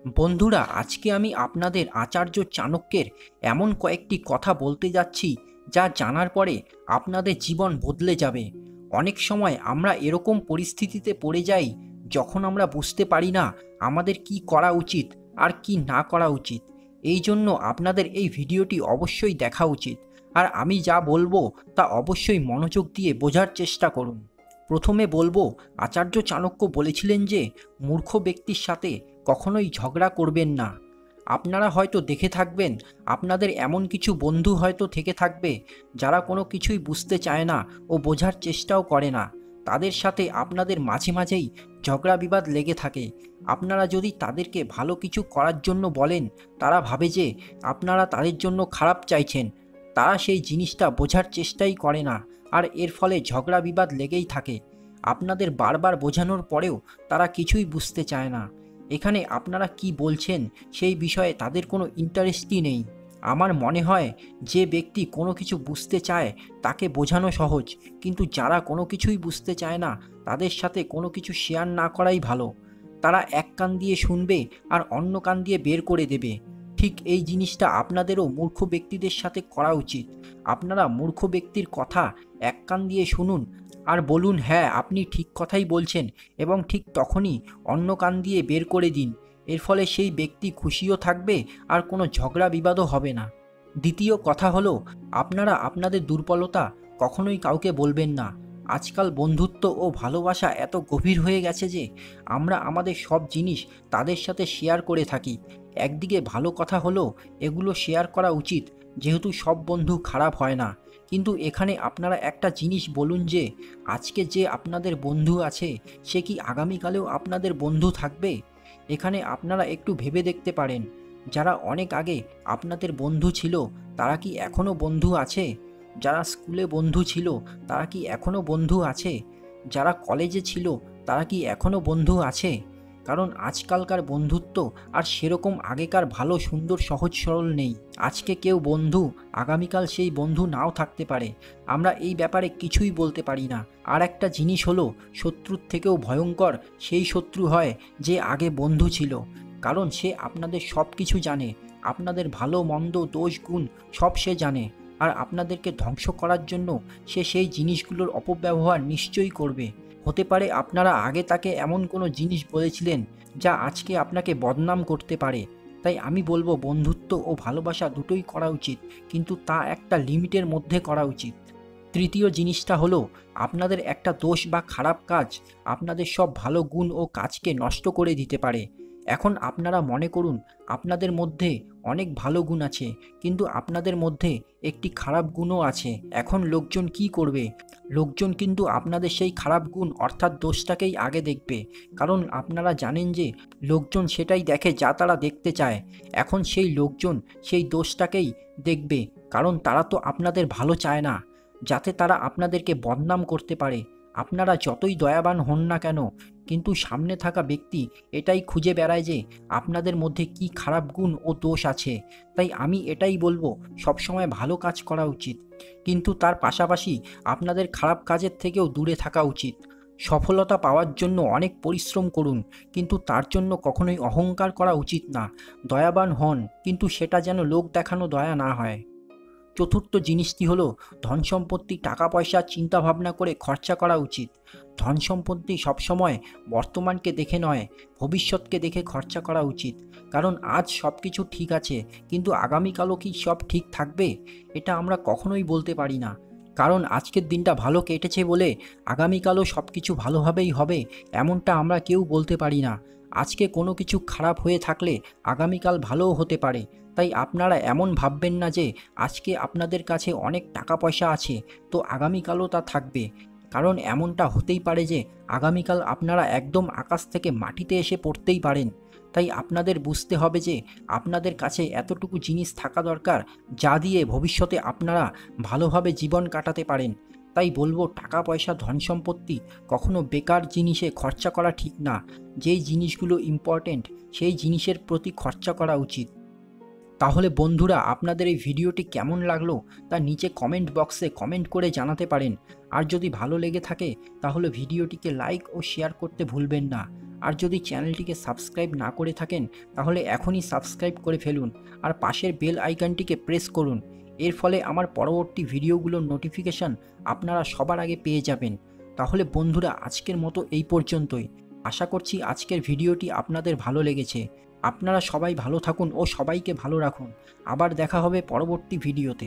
বন্ধুরা, আজকে আমি আপনাদের আচার্য চাণক্যের এমন কয়েকটি কথা বলতে যাচ্ছি যা জানার পরে আপনাদের জীবন বদলে যাবে। অনেক সময় আমরা এরকম পরিস্থিতিতে পড়ে যাই যখন আমরা বুঝতে পারি না আমাদের কি করা উচিত আর কি না করা উচিত। এই জন্য আপনাদের এই ভিডিওটি অবশ্যই দেখা উচিত, আর আমি যা বলবো তা অবশ্যই মনোযোগ দিয়ে বোঝার চেষ্টা করুন। প্রথমে বলবো, আচার্য চাণক্য বলেছিলেন যে মূর্খ ব্যক্তির সাথে কখনোই ঝগড়া করবেন না। আপনারা হয়তো দেখে থাকবেন, আপনাদের এমন কিছু বন্ধু হয়তো থেকে থাকবে যারা কোনো কিছুই বুঝতে চায় না ও বোঝার চেষ্টাও করে না। তাদের সাথে আপনাদের মাঝে মাঝেই ঝগড়া বিবাদ লেগে থাকে। আপনারা যদি তাদেরকে ভালো কিছু করার জন্য বলেন, তারা ভাবে যে আপনারা তাদের জন্য খারাপ চাইছেন। তারা সেই জিনিসটা বোঝার চেষ্টাই করে না, আর এর ফলে ঝগড়া বিবাদ লেগেই থাকে। আপনাদের বারবার বোঝানোর পরেও তারা কিছুই বুঝতে চায় না। এখানে আপনারা কি বলছেন সেই বিষয়ে তাদের কোনো ইন্টারেস্টই নেই। আমার মনে হয় যে ব্যক্তি কোনো কিছু বুঝতে চায় তাকে বোঝানো সহজ, কিন্তু যারা কোনো কিছুই বুঝতে চায় না তাদের সাথে কোনো কিছু শেয়ার না করাই ভালো। তারা এক কান দিয়ে শুনবে আর অন্য কান দিয়ে বের করে দেবে। ঠিক এই জিনিসটা আপনাদেরও মূর্খ ব্যক্তিদের সাথে করা উচিত। আপনারা মূর্খ ব্যক্তির কথা এক কান দিয়ে শুনুন আর বলুন হ্যাঁ আপনি ঠিক কথাই বলছেন, এবং ঠিক তখনই অন্য কান দিয়ে বের করে দিন। এর ফলে সেই ব্যক্তি খুশিও থাকবে আর কোনো ঝগড়া বিবাদও হবে না। দ্বিতীয় কথা হলো, আপনারা আপনাদের দুর্বলতা কখনোই কাউকে বলবেন না। আজকাল বন্ধুত্ব ও ভালোবাসা এত গভীর হয়ে গেছে যে আমরা আমাদের সব জিনিস তাদের সাথে শেয়ার করে থাকি। একদিকে ভালো কথা হলো এগুলো শেয়ার করা উচিত, যেহেতু সব বন্ধু খারাপ হয় না। কিন্তু এখানে আপনারা একটা জিনিস বলুন যে আজকে যে আপনাদের বন্ধু আছে সে কি আগামীকালেও আপনাদের বন্ধু থাকবে? এখানে আপনারা একটু ভেবে দেখতে পারেন, যারা অনেক আগে আপনাদের বন্ধু ছিল তারা কি এখনও বন্ধু আছে? যারা স্কুলে বন্ধু ছিল তারা কি এখনও বন্ধু আছে? যারা কলেজে ছিল তারা কি এখনও বন্ধু আছে? কারণ আজকালকার বন্ধুত্ব আর সেরকম আগেকার ভালো সুন্দর সহজ সরল নেই। আজকে কেউ বন্ধু, আগামীকাল সেই বন্ধু নাও থাকতে পারে। আমরা এই ব্যাপারে কিছুই বলতে পারি না। আর একটা জিনিস হলো, শত্রুর থেকেও ভয়ঙ্কর সেই শত্রু হয় যে আগে বন্ধু ছিল। কারণ সে আপনাদের সব কিছু জানে, আপনাদের ভালো মন্দ দোষ গুণ সব সে জানে, আর আপনাদেরকে ধ্বংস করার জন্য সে সেই জিনিসগুলোর অপব্যবহার নিশ্চয়ই করবে। হতে পারে আপনারা আগে তাকে এমন কোনো জিনিস বলেছিলেন যা আজকে আপনাকে বদনাম করতে পারে। তাই আমি বলবো, বন্ধুত্ব ও ভালোবাসা দুটোই করা উচিত, কিন্তু তা একটা লিমিটের মধ্যে করা উচিত। তৃতীয় জিনিসটা হলো, আপনাদের একটা দোষ বা খারাপ কাজ আপনাদের সব ভালো গুণ ও কাজকে নষ্ট করে দিতে পারে। এখন আপনারা মনে করুন আপনাদের মধ্যে অনেক ভালো গুণ আছে, কিন্তু আপনাদের মধ্যে একটি খারাপ গুণও আছে। এখন লোকজন কি করবে? লোকজন কিন্তু আপনাদের সেই খারাপ গুণ অর্থাৎ দোষটাকেই আগে দেখবে, কারণ আপনারা জানেন যে লোকজন সেটাই দেখে যা তারা দেখতে চায়। এখন সেই লোকজন সেই দোষটাকেই দেখবে, কারণ তারা তো আপনাদের ভালো চায় না, যাতে তারা আপনাদেরকে বদনাম করতে পারে। আপনারা যতই দয়াবান হন না কেন, কিন্তু সামনে থাকা ব্যক্তি এটাই খুঁজে বেড়ায় যে আপনাদের মধ্যে কি খারাপ গুণ ও দোষ আছে। তাই আমি এটাই বলবো, সবসময় ভালো কাজ করা উচিত, কিন্তু তার পাশাপাশি আপনাদের খারাপ কাজের থেকেও দূরে থাকা উচিত। সফলতা পাওয়ার জন্য অনেক পরিশ্রম করুন, কিন্তু তার জন্য কখনোই অহংকার করা উচিত না। দয়াবান হন, কিন্তু সেটা যেন লোক দেখানো দয়া না হয়। চতুর্থ জিনিসটি হলো, ধন সম্পত্তি টাকা পয়সা চিন্তা ভাবনা করে খরচা করা উচিত। ধন সম্পত্তি সবসময় বর্তমানকে দেখে নয়, ভবিষ্যৎকে দেখে খরচা করা উচিত। কারণ আজ সব কিছু ঠিক আছে, কিন্তু আগামীকালও কি সব ঠিক থাকবে? এটা আমরা কখনোই বলতে পারি না। কারণ আজকের দিনটা ভালো কেটেছে বলে আগামীকালও সব কিছু ভালোভাবেই হবে এমনটা আমরা কেউ বলতে পারি না। আজকে কোনো কিছু খারাপ হয়ে থাকলে আগামীকাল ভালোও হতে পারে। তাই আপনারা এমন ভাববেন না যে আজকে আপনাদের কাছে অনেক টাকা পয়সা আছে তো আগামীকালও তা থাকবে, কারণ এমনটা হতেই পারে যে আগামীকাল আপনারা একদম আকাশ থেকে মাটিতে এসে পড়তেই পারেন। তাই আপনাদের বুঝতে হবে যে আপনাদের কাছে এতটুকু জিনিস থাকা দরকার যা দিয়ে ভবিষ্যতে আপনারা ভালোভাবে জীবন কাটাতে পারেন। তাই বলবো, টাকা পয়সা ধন সম্পত্তি কখনো বেকার জিনিসে খরচা করা ঠিক না। যেই জিনিসগুলো ইম্পর্টেন্ট সেই জিনিসের প্রতি খরচা করা উচিত। তাহলে বন্ধুরা, আপনাদের এই ভিডিওটি কেমন লাগলো তা নিচে কমেন্ট বক্সে কমেন্ট করে জানাতে পারেন। আর যদি ভালো লেগে থাকে তাহলে ভিডিওটিকে লাইক ও শেয়ার করতে ভুলবেন না। আর যদি চ্যানেলটিকে সাবস্ক্রাইব না করে থাকেন তাহলে এখনই সাবস্ক্রাইব করে ফেলুন আর পাশের বেল আইকনটিকে প্রেস করুন। এর ফলে আমার পরবর্তী ভিডিওগুলোর নোটিফিকেশান আপনারা সবার আগে পেয়ে যাবেন। তাহলে বন্ধুরা, আজকের মতো এই পর্যন্তই। আশা করছি আজকের ভিডিওটি আপনাদের ভালো লেগেছে। আপনারা সবাই ভালো থাকুন ও সবাইকে ভালো রাখুন। আবার দেখা হবে পরবর্তী ভিডিওতে।